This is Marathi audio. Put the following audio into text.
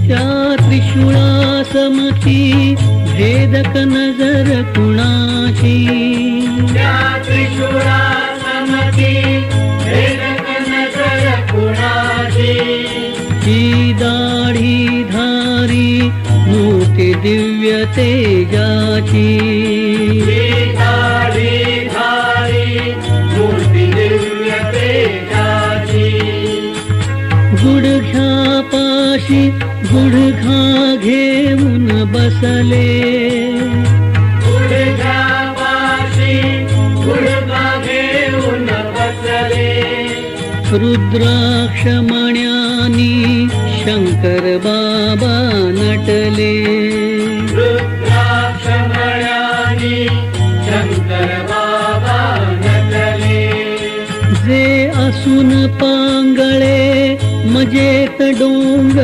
त्या त्रिशूळासमती भेदक नजर कुणाची, त्या त्रिशूळासमती भेदक नजर कुणाची. ही दाढी धारी मूर्ती दिव्य तेजाची, ही दाढी धारी मूर्ती दिव्य तेजाची. गुडघ्यापाशी गुडघा घेऊन बसले, गुडघ्यापाशी गुडघा घेऊन बसले. रुद्राक्ष मण्यानी शंकर बाबा नटले, रुद्राक्ष मण्यानी शंकर बाबा नटले. जे असून पांगळे मजेत डोंगर